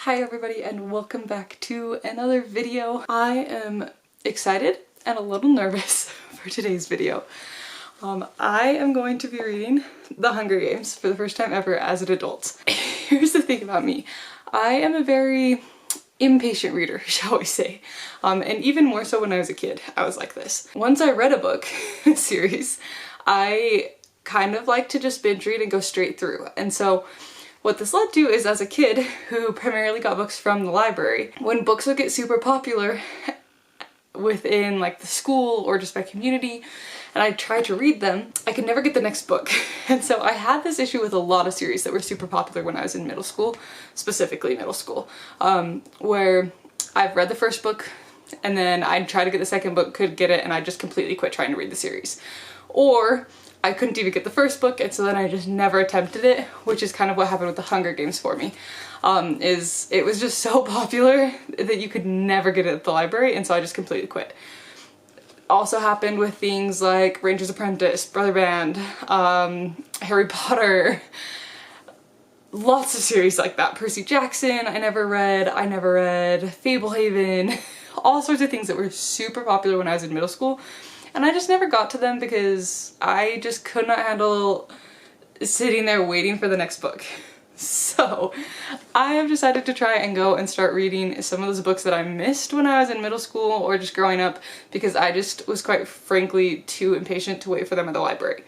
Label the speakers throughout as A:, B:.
A: Hi everybody and welcome back to another video. I am excited and a little nervous for today's video. I am going to be reading The Hunger Games for the first time ever as an adult. Here's the thing about me. I am a very impatient reader, shall we say. And even more so when I was a kid, I was like this. Once I read a book series, I kind of like to just binge read and go straight through. And so what this led to is, as a kid who primarily got books from the library, when books would get super popular within like the school or just my community and I tried to read them, I could never get the next book. And so I had this issue with a lot of series that were super popular when I was in middle school, specifically middle school, where I've read the first book and then I'd try to get the second book, couldn't get it, and I just completely quit trying to read the series. Or I couldn't even get the first book, and so then I just never attempted it, which is kind of what happened with The Hunger Games for me. It was just so popular that you could never get it at the library, and so I just completely quit. Also happened with things like Ranger's Apprentice, Brother Band, Harry Potter, lots of series like that. Percy Jackson, I never read, Fablehaven, all sorts of things that were super popular when I was in middle school. And I just never got to them because I just could not handle sitting there waiting for the next book. So I have decided to try and go and start reading some of those books that I missed when I was in middle school or just growing up, because I just was quite frankly too impatient to wait for them at the library.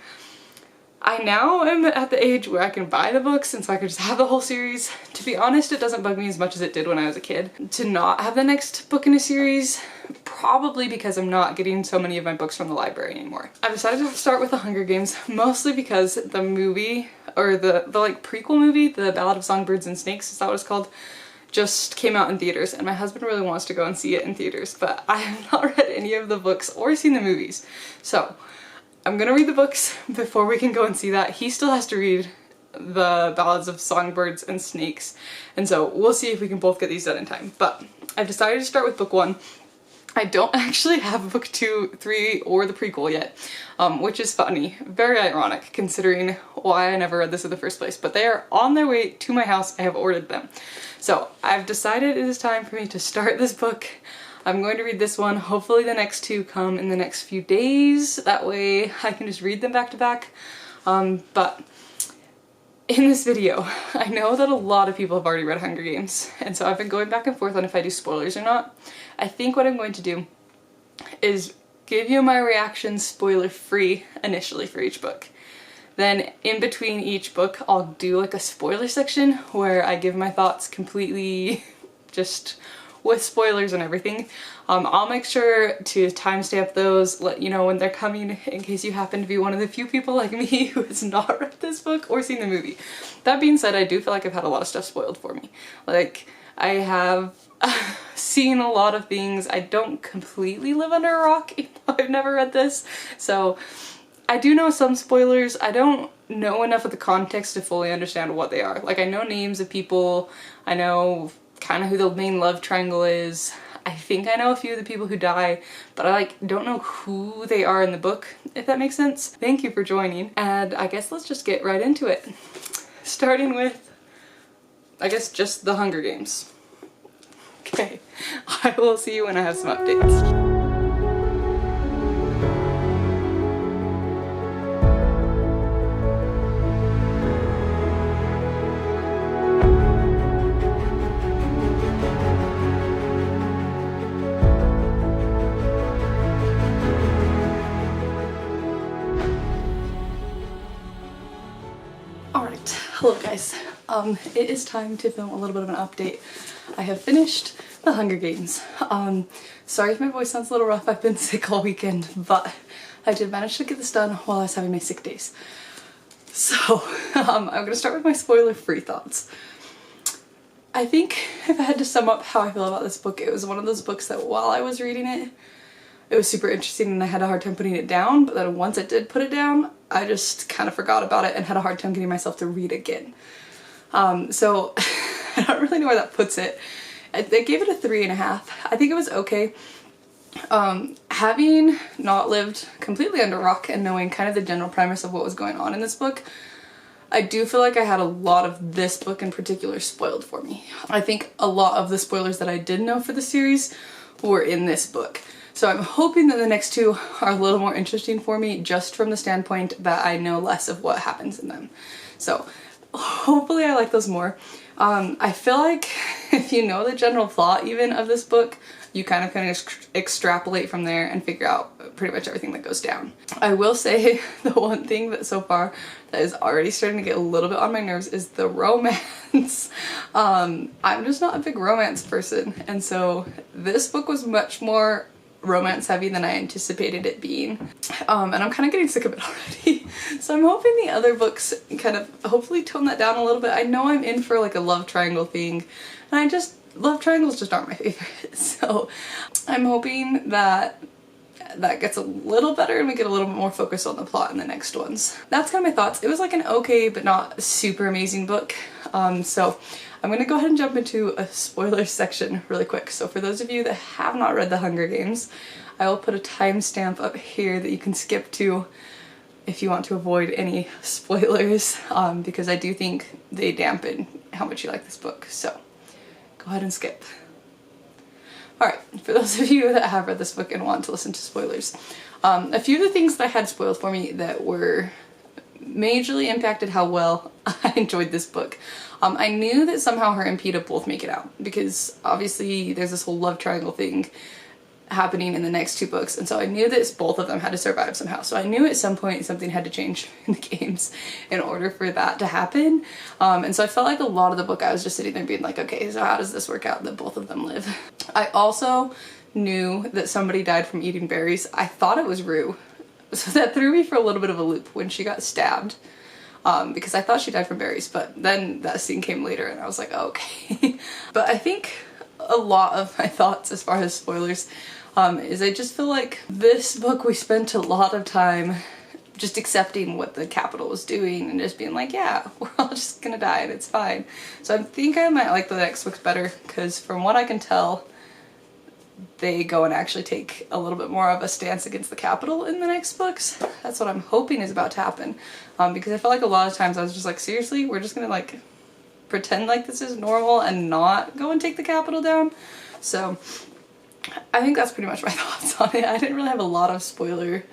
A: I now am at the age where I can buy the books, and so I can just have the whole series. To be honest, it doesn't bug me as much as it did when I was a kid to not have the next book in a series, probably because I'm not getting so many of my books from the library anymore. I've decided to start with The Hunger Games, mostly because the movie, or the like prequel movie, The Ballad of Songbirds and Snakes, is that what it's called, just came out in theaters, and my husband really wants to go and see it in theaters, but I have not read any of the books or seen the movies. So I'm gonna read the books before we can go and see that. He still has to read the Ballads of Songbirds and Snakes, and so we'll see if we can both get these done in time. But I've decided to start with book 1. I don't actually have book 2, 3, or the prequel yet, which is funny. Very ironic considering why I never read this in the first place, but they are on their way to my house. I have ordered them. So I've decided it is time for me to start this book. I'm going to read this one. Hopefully the next two come in the next few days. That way I can just read them back to back. But in this video, I know that a lot of people have already read Hunger Games, and so I've been going back and forth on if I do spoilers or not. I think what I'm going to do is give you my reaction spoiler-free initially for each book. Then in between each book, I'll do like a spoiler section where I give my thoughts completely just with spoilers and everything. I'll make sure to timestamp those, let you know when they're coming, in case you happen to be one of the few people like me who has not read this book or seen the movie. That being said, I do feel like I've had a lot of stuff spoiled for me. Like, I have seen a lot of things. I don't completely live under a rock, even though I've never read this. So I do know some spoilers. I don't know enough of the context to fully understand what they are. Like, I know names of people, I know kind of who the main love triangle is. I think I know a few of the people who die, but I like don't know who they are in the book, if that makes sense. Thank you for joining, and I guess let's just get right into it. Starting with, I guess, just The Hunger Games. Okay, I will see you when I have some updates. Hello guys, it is time to film a little bit of an update. I have finished The Hunger Games. Sorry if my voice sounds a little rough, I've been sick all weekend, but I did manage to get this done while I was having my sick days. So, I'm gonna start with my spoiler-free thoughts. I think if I had to sum up how I feel about this book, it was one of those books that while I was reading it, it was super interesting and I had a hard time putting it down, but then once I did put it down, I just kind of forgot about it and had a hard time getting myself to read again. So I don't really know where that puts it. I gave it a 3.5. I think it was okay. Having not lived completely under a rock and knowing kind of the general premise of what was going on in this book, I do feel like I had a lot of this book in particular spoiled for me. I think a lot of the spoilers that I did know for the series were in this book. So I'm hoping that the next two are a little more interesting for me, just from the standpoint that I know less of what happens in them. So hopefully I like those more. I feel like if you know the general plot even of this book, you kind of extrapolate from there and figure out pretty much everything that goes down. I will say the one thing that so far that is already starting to get a little bit on my nerves is the romance. I'm just not a big romance person, and so this book was much more romance heavy than I anticipated it being. And I'm kind of getting sick of it already. So I'm hoping the other books kind of hopefully tone that down a little bit. I know I'm in for like a love triangle thing, and love triangles just aren't my favorite. So I'm hoping that that gets a little better and we get a little bit more focused on the plot in the next ones. That's kind of my thoughts. It was like an okay but not super amazing book. So I'm gonna go ahead and jump into a spoiler section really quick. So for those of you that have not read The Hunger Games, I will put a timestamp up here that you can skip to if you want to avoid any spoilers, because I do think they dampen how much you like this book. So go ahead and skip. Alright, for those of you that have read this book and want to listen to spoilers, a few of the things that I had spoiled for me that were majorly impacted how well I enjoyed this book. I knew that somehow her and Peeta both make it out, because obviously there's this whole love triangle thing happening in the next two books, and so I knew that both of them had to survive somehow. So I knew at some point something had to change in the games in order for that to happen. And so I felt like a lot of the book I was just sitting there being like, okay, so how does this work out that both of them live? I also knew that somebody died from eating berries. I thought it was Rue. So that threw me for a little bit of a loop when she got stabbed. Because I thought she died from berries, but then that scene came later and I was like, oh, okay. But I think a lot of my thoughts as far as spoilers is I just feel like this book we spent a lot of time just accepting what the Capitol was doing and just being like, yeah, we're all just gonna die and it's fine. So I think I might like the next books better, because from what I can tell, they go and actually take a little bit more of a stance against the Capitol in the next books. That's what I'm hoping is about to happen. Because I felt like a lot of times I was just like, seriously, we're just gonna like pretend like this is normal and not go and take the Capitol down. So I think that's pretty much my thoughts on it. I didn't really have a lot of spoiler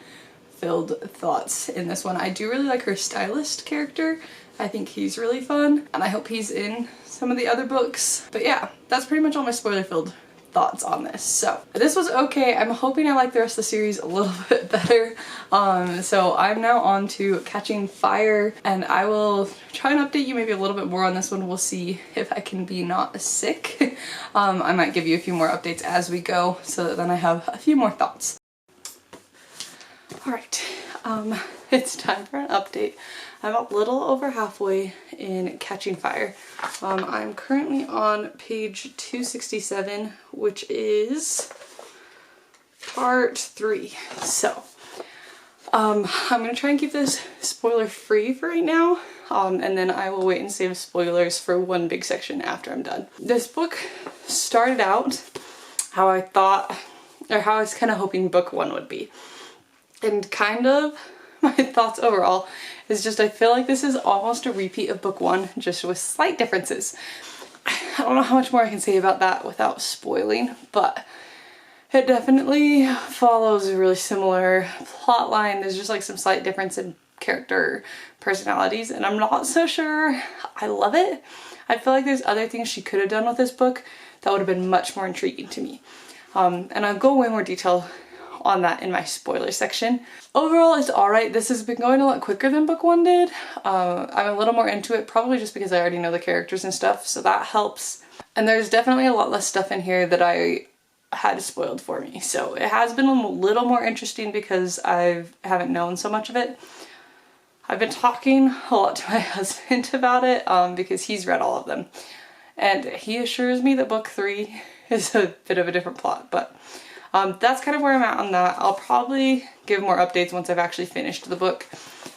A: filled thoughts in this one. I do really like her stylist character. I think he's really fun, and I hope he's in some of the other books. But yeah, that's pretty much all my spoiler filled thoughts on this. So this was okay. I'm hoping I like the rest of the series a little bit better. So I'm now on to Catching Fire, and I will try and update you maybe a little bit more on this one. We'll see if I can be not sick. I might give you a few more updates as we go, so that then I have a few more thoughts. Alright, it's time for an update. I'm a little over halfway in Catching Fire. I'm currently on page 267, which is part 3. So, I'm gonna try and keep this spoiler free for right now, and then I will wait and save spoilers for one big section after I'm done. This book started out how I thought, or how I was kind of hoping book 1 would be. And kind of my thoughts overall is just I feel like this is almost a repeat of book 1, just with slight differences. I don't know how much more I can say about that without spoiling, but it definitely follows a really similar plot line. There's just like some slight difference in character personalities, and I'm not so sure I love it. I feel like there's other things she could have done with this book that would have been much more intriguing to me. And I'll go way more detail on that in my spoiler section. Overall, it's alright. This has been going a lot quicker than book 1 did. I'm a little more into it, probably just because I already know the characters and stuff, so that helps. And there's definitely a lot less stuff in here that I had spoiled for me. So it has been a little more interesting because I haven't known so much of it. I've been talking a lot to my husband about it because he's read all of them. And he assures me that book 3 is a bit of a different plot, but that's kind of where I'm at on that. I'll probably give more updates once I've actually finished the book.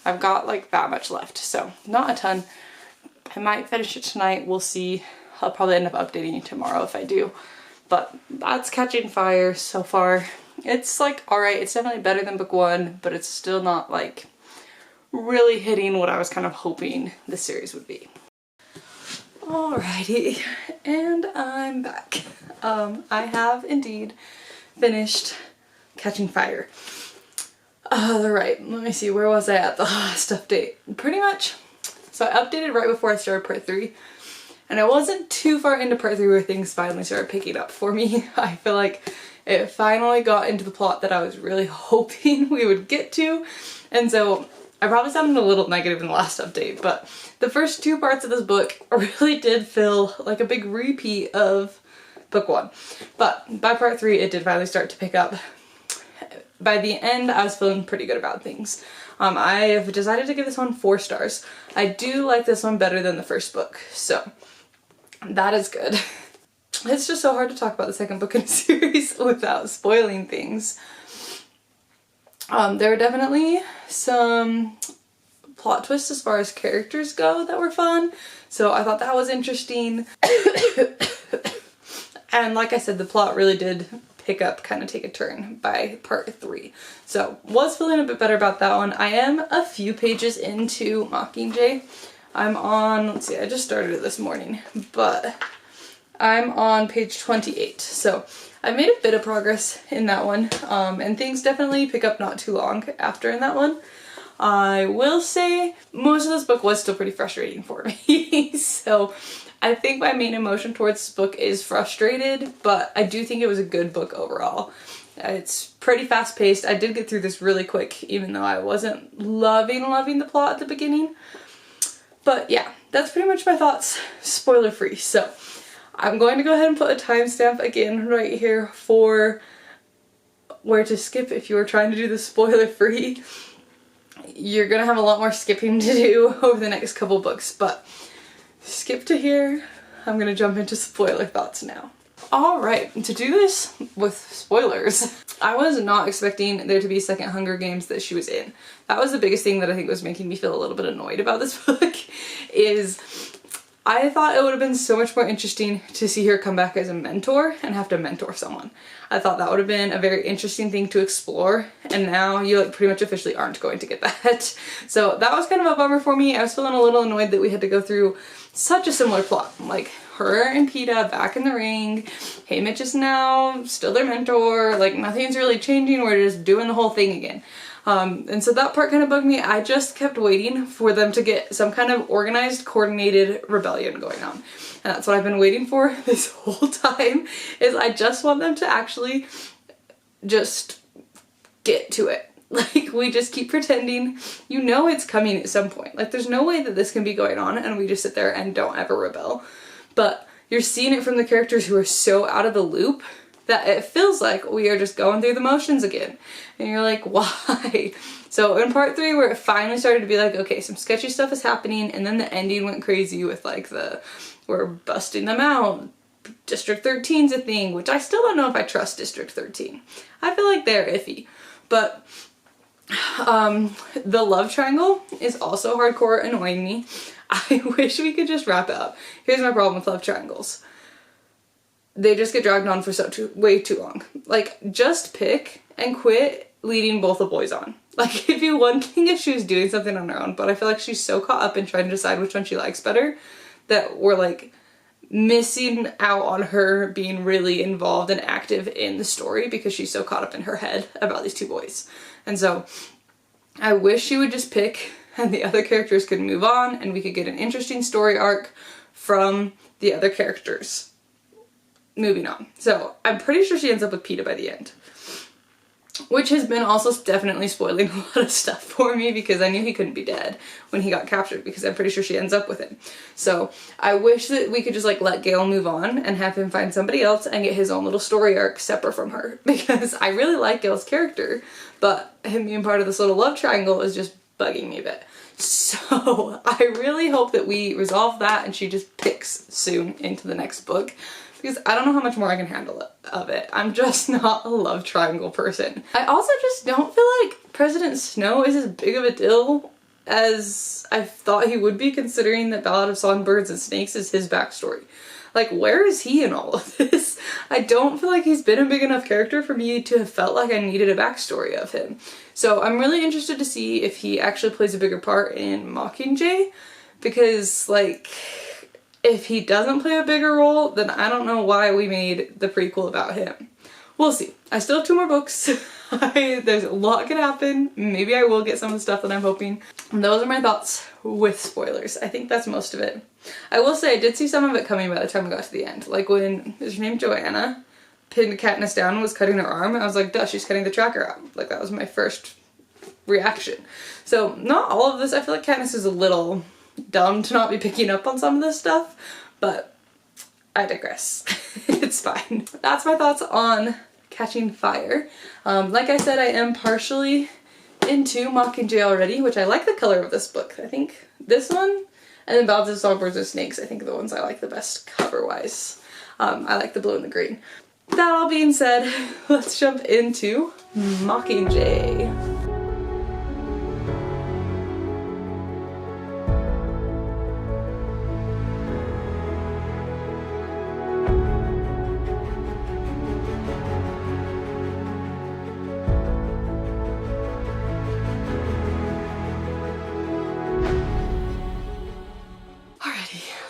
A: I've got like that much left, so not a ton. I might finish it tonight, we'll see. I'll probably end up updating you tomorrow if I do. But that's Catching Fire so far. It's like alright, it's definitely better than book 1, but it's still not like really hitting what I was kind of hoping the series would be. Alrighty, and I'm back. I have indeed finished Catching Fire. Right, let me see, where was I at the last update? Pretty much, so I updated right before I started part 3, and I wasn't too far into part 3 where things finally started picking up for me. I feel like it finally got into the plot that I was really hoping we would get to, and so I probably sounded a little negative in the last update, but the first 2 parts of this book really did feel like a big repeat of book 1. But by part 3, it did finally start to pick up. By the end, I was feeling pretty good about things. I have decided to give this one 4 stars. I do like this one better than the first book, so that is good. It's just so hard to talk about the second book in a series without spoiling things. There are definitely some plot twists as far as characters go that were fun, so I thought that was interesting. And like I said, the plot really did pick up, kind of take a turn by part 3. So was feeling a bit better about that one. I am a few pages into Mockingjay. I'm on, let's see, I just started it this morning, but I'm on page 28. So I made a bit of progress in that one, and things definitely pick up not too long after in that one. I will say most of this book was still pretty frustrating for me. So I think my main emotion towards this book is frustrated, but I do think it was a good book overall. It's pretty fast paced. I did get through this really quick, even though I wasn't loving the plot at the beginning. But yeah, that's pretty much my thoughts, spoiler free. So I'm going to go ahead and put a timestamp again right here for where to skip if you are trying to do the spoiler free. You're gonna have a lot more skipping to do over the next couple books, but skip to here. I'm gonna jump into spoiler thoughts now. Alright, to do this with spoilers, I was not expecting there to be a second Hunger Games that she was in. That was the biggest thing that I think was making me feel a little bit annoyed about this book, is I thought it would have been so much more interesting to see her come back as a mentor and have to mentor someone. I thought that would have been a very interesting thing to explore, and now you like pretty much officially aren't going to get that. So that was kind of a bummer for me. I was feeling a little annoyed that we had to go through such a similar plot. Like her and Peeta back in the ring, Haymitch is now still their mentor, like nothing's really changing, we're just doing the whole thing again. And so that part kind of bugged me. I just kept waiting for them to get some kind of organized, coordinated rebellion going on. And that's what I've been waiting for this whole time, is I just want them to actually just get to it. Like, we just keep pretending, you know it's coming at some point. Like, there's no way that this can be going on and we just sit there and don't ever rebel. But you're seeing it from the characters who are so out of the loop that it feels like we are just going through the motions again. And you're like, why? So in part 3, where it finally started to be like, okay, some sketchy stuff is happening, and then the ending went crazy with like we're busting them out. District 13's a thing, which I still don't know if I trust District 13. I feel like they're iffy. But the love triangle is also hardcore annoying me. I wish we could just wrap it up. Here's my problem with love triangles. They just get dragged on for way too long. Like, just pick and quit leading both the boys on. Like, it'd be one thing if she was doing something on her own, but I feel like she's so caught up in trying to decide which one she likes better that we're like missing out on her being really involved and active in the story because she's so caught up in her head about these 2 boys. And so I wish she would just pick and the other characters could move on and we could get an interesting story arc from the other characters. Moving on. So I'm pretty sure she ends up with Peeta by the end, which has been also definitely spoiling a lot of stuff for me because I knew he couldn't be dead when he got captured because I'm pretty sure she ends up with him. So I wish that we could just like let Gale move on and have him find somebody else and get his own little story arc separate from her, because I really like Gale's character, but him being part of this little love triangle is just bugging me a bit. So I really hope that we resolve that and she just picks soon into the next book, because I don't know how much more I can handle of it. I'm just not a love triangle person. I also just don't feel like President Snow is as big of a deal as I thought he would be, considering that Ballad of Songbirds and Snakes is his backstory. Like, where is he in all of this? I don't feel like he's been a big enough character for me to have felt like I needed a backstory of him. So I'm really interested to see if he actually plays a bigger part in Mockingjay, because like, if he doesn't play a bigger role, then I don't know why we made the prequel about him. We'll see. I still have 2 more books. There's a lot could happen. Maybe I will get some of the stuff that I'm hoping. And those are my thoughts with spoilers. I think that's most of it. I will say I did see some of it coming by the time I got to the end. Like when, is her name Joanna, pinned Katniss down and was cutting her arm, and I was like, duh, she's cutting the tracker out. Like that was my first reaction. So not all of this. I feel like Katniss is a little dumb to not be picking up on some of this stuff, but I digress. It's fine. That's my thoughts on Catching Fire. Like I said, I am partially into Mockingjay already, which I like the color of this book. I think this one and then Ballads of Songbirds and Snakes, I think are the ones I like the best cover-wise. I like the blue and the green. That all being said, let's jump into Mockingjay.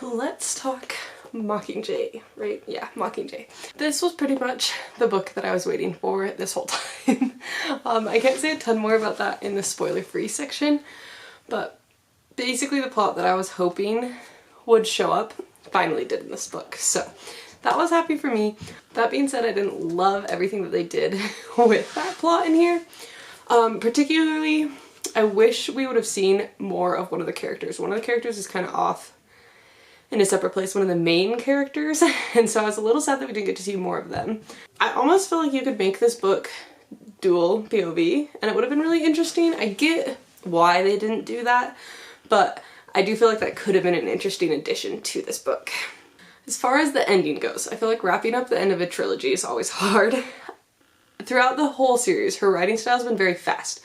A: Let's talk Mockingjay, right? Yeah, Mockingjay. This was pretty much the book that I was waiting for this whole time. I can't say a ton more about that in the spoiler-free section, but basically the plot that I was hoping would show up finally did in this book, so that was happy for me. That being said, I didn't love everything that they did with that plot in here. Particularly, I wish we would have seen more of one of the characters. One of the characters is kind of off in a separate place, one of the main characters, and so I was a little sad that we didn't get to see more of them. I almost feel like you could make this book dual POV and it would have been really interesting. I get why they didn't do that, but I do feel like that could have been an interesting addition to this book. As far as the ending goes, I feel like wrapping up the end of a trilogy is always hard. Throughout the whole series, her writing style has been very fast.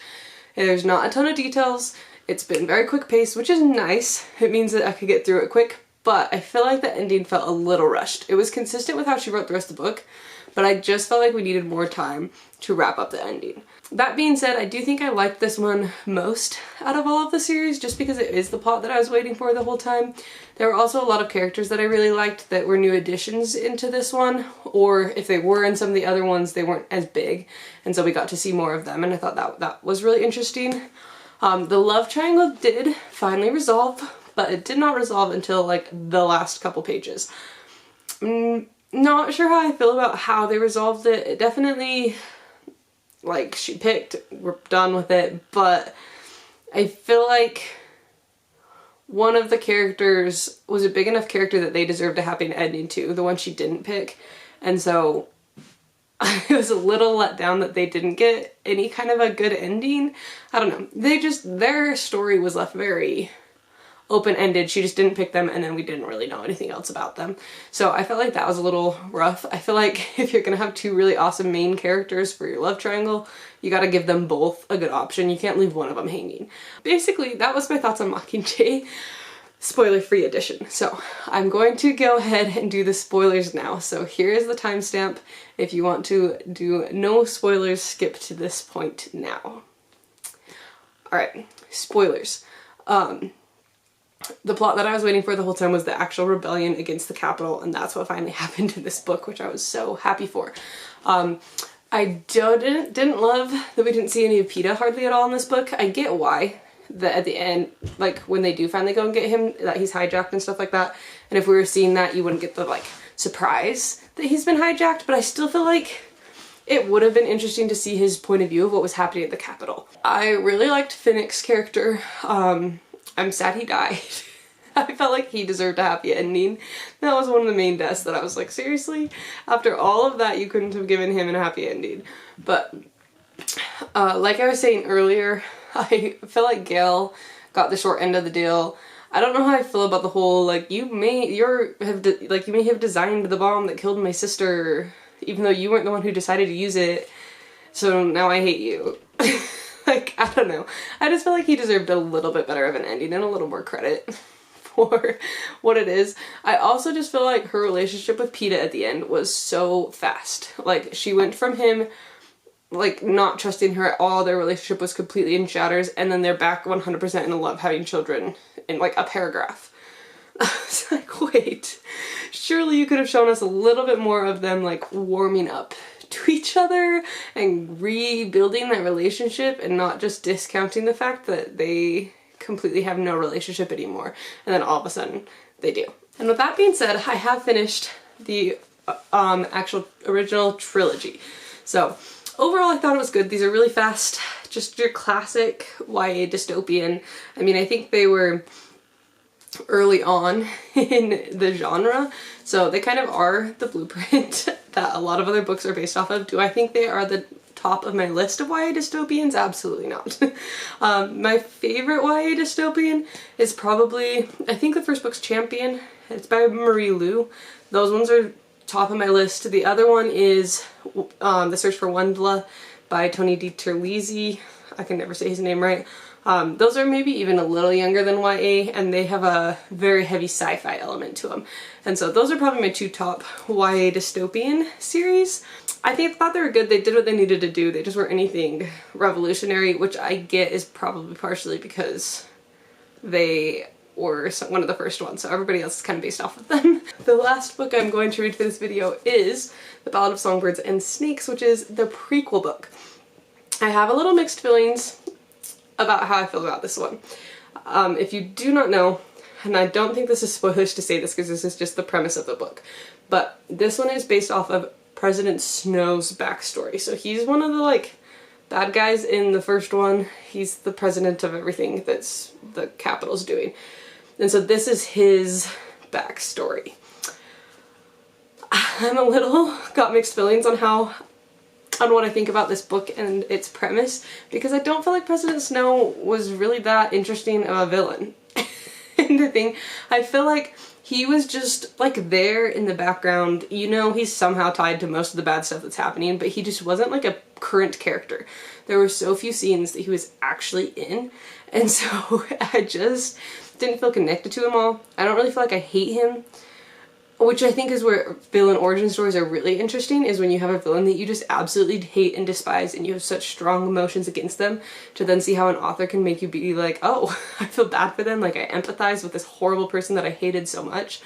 A: There's not a ton of details, it's been very quick paced, which is nice. It means that I could get through it quick. But I feel like the ending felt a little rushed. It was consistent with how she wrote the rest of the book, but I just felt like we needed more time to wrap up the ending. That being said, I do think I liked this one most out of all of the series, just because it is the plot that I was waiting for the whole time. There were also a lot of characters that I really liked that were new additions into this one, or if they were in some of the other ones, they weren't as big, and so we got to see more of them, and I thought that was really interesting. The love triangle did finally resolve, but it did not resolve until like the last couple pages. Not sure how I feel about how they resolved it. It definitely, like, she picked, we're done with it, but I feel like one of the characters was a big enough character that they deserved a happy ending too, the one she didn't pick, and so I was a little let down that they didn't get any kind of a good ending. I don't know, their story was left very open-ended. She just didn't pick them, and then we didn't really know anything else about them. So I felt like that was a little rough. I feel like if you're gonna have 2 really awesome main characters for your love triangle, you gotta give them both a good option. You can't leave one of them hanging. Basically, that was my thoughts on Mockingjay, spoiler-free edition. So I'm going to go ahead and do the spoilers now. So here is the timestamp. If you want to do no spoilers, skip to this point now. Alright, spoilers. The plot that I was waiting for the whole time was the actual rebellion against the Capitol, and that's what finally happened in this book, which I was so happy for. I didn't love that we didn't see any of Peeta hardly at all in this book. I get why, that at the end, like when they do finally go and get him, that he's hijacked and stuff like that, and if we were seeing that, you wouldn't get the like surprise that he's been hijacked, but I still feel like it would have been interesting to see his point of view of what was happening at the Capitol. I really liked Finnick's character. I'm sad he died. I felt like he deserved a happy ending. That was one of the main deaths that I was like, seriously? After all of that, you couldn't have given him a happy ending. But, like I was saying earlier, I feel like Gail got the short end of the deal. I don't know how I feel about the whole, like, you may have designed the bomb that killed my sister, even though you weren't the one who decided to use it, so now I hate you. Like, I don't know. I just feel like he deserved a little bit better of an ending and a little more credit
B: for what it is. I also just feel like her relationship with Peeta at the end was so fast. Like, she went from him like not trusting her at all, their relationship was completely in shatters, and then they're back 100% in love, having children in like a paragraph. It's like, wait, surely you could have shown us a little bit more of them like warming up to each other and rebuilding that relationship, and not just discounting the fact that they completely have no relationship anymore, and then all of a sudden they do. And with that being said, I have finished the actual original trilogy. So overall, I thought it was good. These are really fast, just your classic YA dystopian. I mean, I think they were early on in the genre, so they kind of are the blueprint that a lot of other books are based off of. Do I think they are the top of my list of YA dystopians? Absolutely not. My favorite YA dystopian is probably, I think the first book's Champion. It's by Marie Lu. Those ones are top of my list. The other one is The Search for Wendla by Tony DiTerlizzi. I can never say his name right. Those are maybe even a little younger than YA, and they have a very heavy sci-fi element to them. And so those are probably my two top YA dystopian series. I thought they were good. They did what they needed to do. They just weren't anything revolutionary, which I get is probably partially because they were one of the first ones, so everybody else is kind of based off of them. The last book I'm going to read for this video is The Ballad of Songbirds and Snakes, which is the prequel book. I have a little mixed feelings about how I feel about this one. If you do not know, and I don't think this is spoilers to say this because this is just the premise of the book, but this one is based off of President Snow's backstory. So he's one of the like bad guys in the first one. He's the president of everything that's the Capitol's doing. And so this is his backstory. I'm a little got mixed feelings on what I think about this book and its premise, because I don't feel like President Snow was really that interesting of a villain. And the thing, I feel like he was just like there in the background. You know, he's somehow tied to most of the bad stuff that's happening, but he just wasn't like a current character. There were so few scenes that he was actually in, and so I just didn't feel connected to him all. I don't really feel like I hate him, which I think is where villain origin stories are really interesting, is when you have a villain that you just absolutely hate and despise and you have such strong emotions against them, to then see how an author can make you be like, oh, I feel bad for them, like I empathize with this horrible person that I hated so much.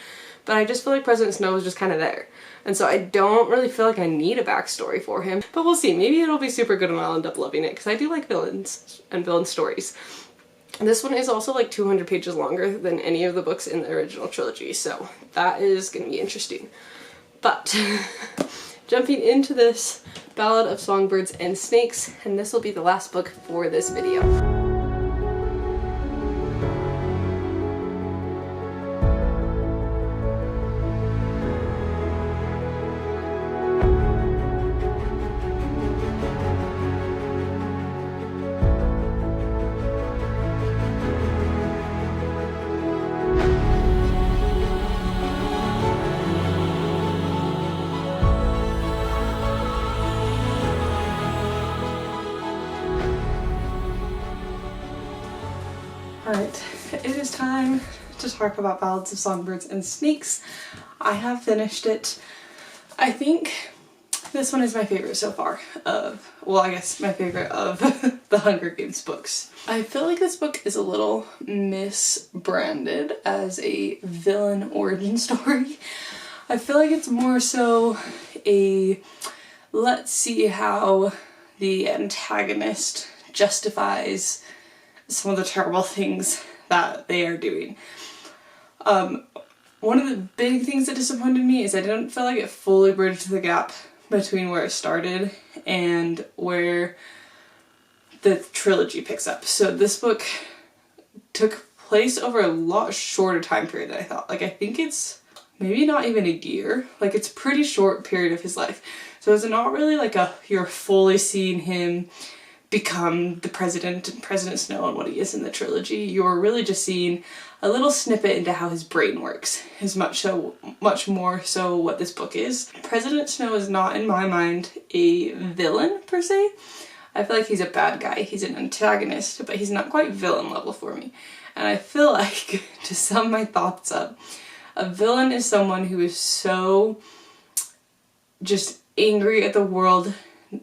B: But I just feel like President Snow was just kind of there. And so I don't really feel like I need a backstory for him. But we'll see, maybe it'll be super good and I'll end up loving it, because I do like villains and villain stories. This one is also like 200 pages longer than any of the books in the original trilogy, so that is going to be interesting. But jumping into this Ballad of Songbirds and Snakes, and this will be the last book for this video. Alright, it is time to talk about Ballads of Songbirds and Snakes. I have finished it. I think this one is my favorite so far of, well, I guess my favorite of the Hunger Games books. I feel like this book is a little misbranded as a villain origin story. I feel like it's more so a let's see how the antagonist justifies some of the terrible things that they are doing. One of the big things that disappointed me is I didn't feel like it fully bridged the gap between where it started and where the trilogy picks up. So this book took place over a lot shorter time period than I thought. Like, I think it's maybe not even a year. Like, it's a pretty short period of his life. So it's not really like you're fully seeing him become the president and President Snow and what he is in the trilogy. You're really just seeing a little snippet into how his brain works, is much more so what this book is. President Snow is not, in my mind, a villain per se. I feel like he's a bad guy. He's an antagonist, but he's not quite villain level for me.
A: And I feel like, to sum my thoughts up, a villain is someone who is so just angry at the world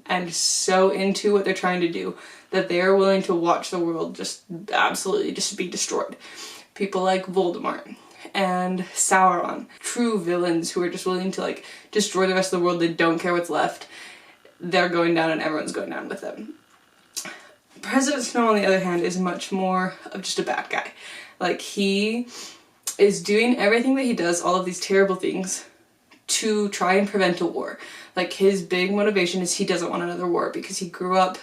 A: and so into what they're trying to do that they are willing to watch the world just absolutely just be destroyed. People like Voldemort and Sauron, true villains who are just willing to like destroy the rest of the world. They don't care what's left. They're going down and everyone's going down with them. President Snow, on the other hand, is much more of just a bad guy. Like, he is doing everything that he does, all of these terrible things, to try and prevent a war. Like, his big motivation is he doesn't want another war because he grew up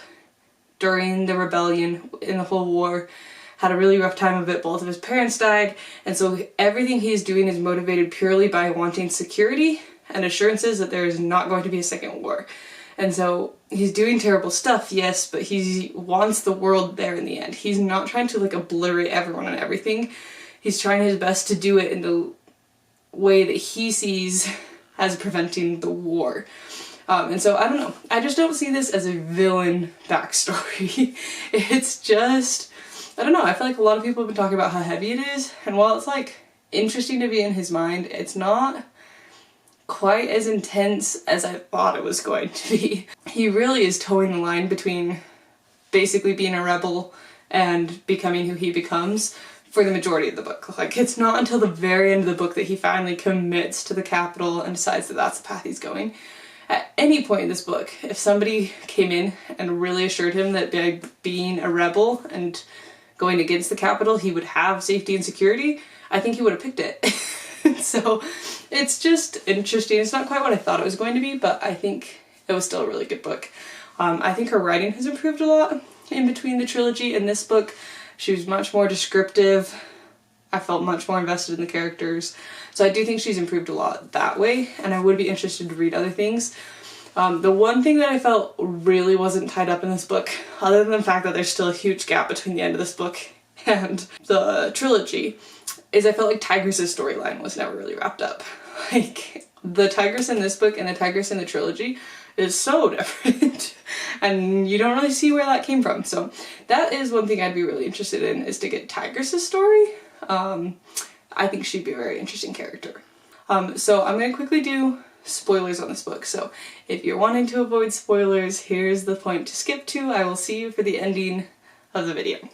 A: during the rebellion in the whole war, had a really rough time of it, both of his parents died, and so everything he's doing is motivated purely by wanting security and assurances that there is not going to be a second war. And so he's doing terrible stuff, yes, but he wants the world there in the end. He's not trying to like obliterate everyone and everything. He's trying his best to do it in the way that he sees as preventing the war. And so I don't know. I just don't see this as a villain backstory. It's just, I don't know. I feel like a lot of people have been talking about how heavy it is. And while it's like interesting to be in his mind, it's not quite as intense as I thought it was going to be. He really is towing the line between basically being a rebel and becoming who he becomes for the majority of the book. Like, it's not until the very end of the book that he finally commits to the Capitol and decides that that's the path he's going. At any point in this book, if somebody came in and really assured him that by being a rebel and going against the Capitol he would have safety and security, I think he would have picked it. So it's just interesting. It's not quite what I thought it was going to be, but I think it was still a really good book. I think her writing has improved a lot in between the trilogy and this book. She was much more descriptive. I felt much more invested in the characters. So I do think she's improved a lot that way, and I would be interested to read other things. The one thing that I felt really wasn't tied up in this book, other than the fact that there's still a huge gap between the end of this book and the trilogy, is I felt like Tigress's storyline was never really wrapped up. Like, the Tigress in this book and the Tigress in the trilogy is so different and you don't really see where that came from. So that is one thing I'd be really interested in, is to get Tigress's story. I think she'd be a very interesting character. So I'm going to quickly do spoilers on this book. So if you're wanting to avoid spoilers, here's the point to skip to. I will see you for the ending of the video.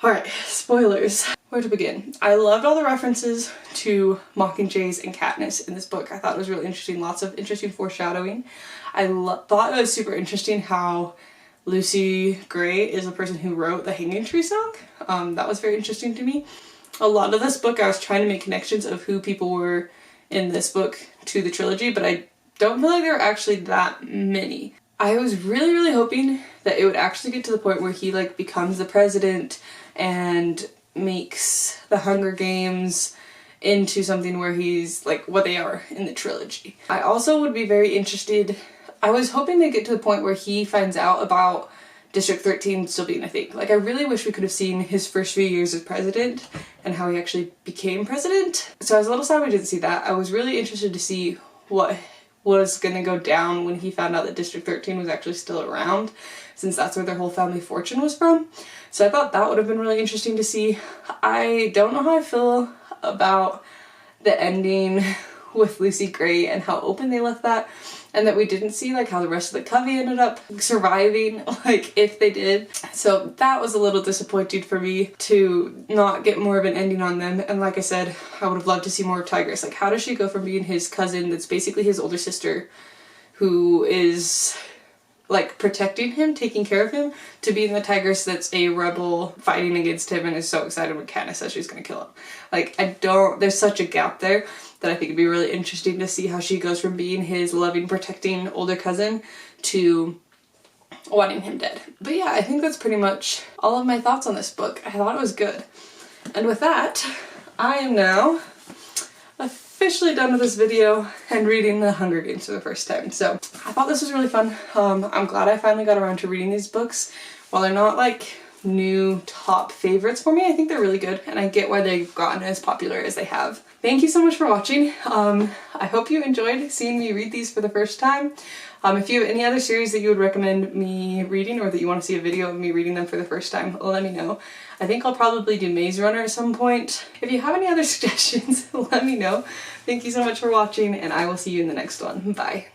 A: Alright, spoilers. Where to begin? I loved all the references to Mockingjays and Katniss in this book. I thought it was really interesting, lots of interesting foreshadowing. I thought it was super interesting how Lucy Gray is the person who wrote the Hanging Tree song. That was very interesting to me. A lot of this book I was trying to make connections of who people were in this book to the trilogy, but I don't feel like there were actually that many. I was really hoping that it would actually get to the point where he like becomes the president and makes the Hunger Games into something where he's like what they are in the trilogy. I also would be very interested, I was hoping to get to the point where he finds out about District 13 still being a thing. Like, I really wish we could have seen his first few years as president and how he actually became president. So I was a little sad we didn't see that. I was really interested to see what was gonna go down when he found out that District 13 was actually still around, since that's where their whole family fortune was from. So I thought that would have been really interesting to see. I don't know how I feel about the ending with Lucy Gray and how open they left that, and that we didn't see like how the rest of the Covey ended up surviving, like if they did. So that was a little disappointing for me to not get more of an ending on them. And like I said, I would have loved to see more of Tigress. Like, how does she go from being his cousin that's basically his older sister who is like protecting him, taking care of him, to being the Tigress that's a rebel fighting against him and is so excited when Katniss says she's gonna kill him. Like, there's such a gap there that I think it'd be really interesting to see how she goes from being his loving, protecting older cousin to wanting him dead. But yeah, I think that's pretty much all of my thoughts on this book. I thought it was good. And with that, I am now officially done with this video and reading the Hunger Games for the first time. So I thought this was really fun. I'm glad I finally got around to reading these books. While they're not like new top favorites for me. I think they're really good and I get why they've gotten as popular as they have. Thank you so much for watching. I hope you enjoyed seeing me read these for the first time. If you have any other series that you would recommend me reading or that you want to see a video of me reading them for the first time, let me know. I think I'll probably do Maze Runner at some point. If you have any other suggestions, let me know. Thank you so much for watching and I will see you in the next one. Bye.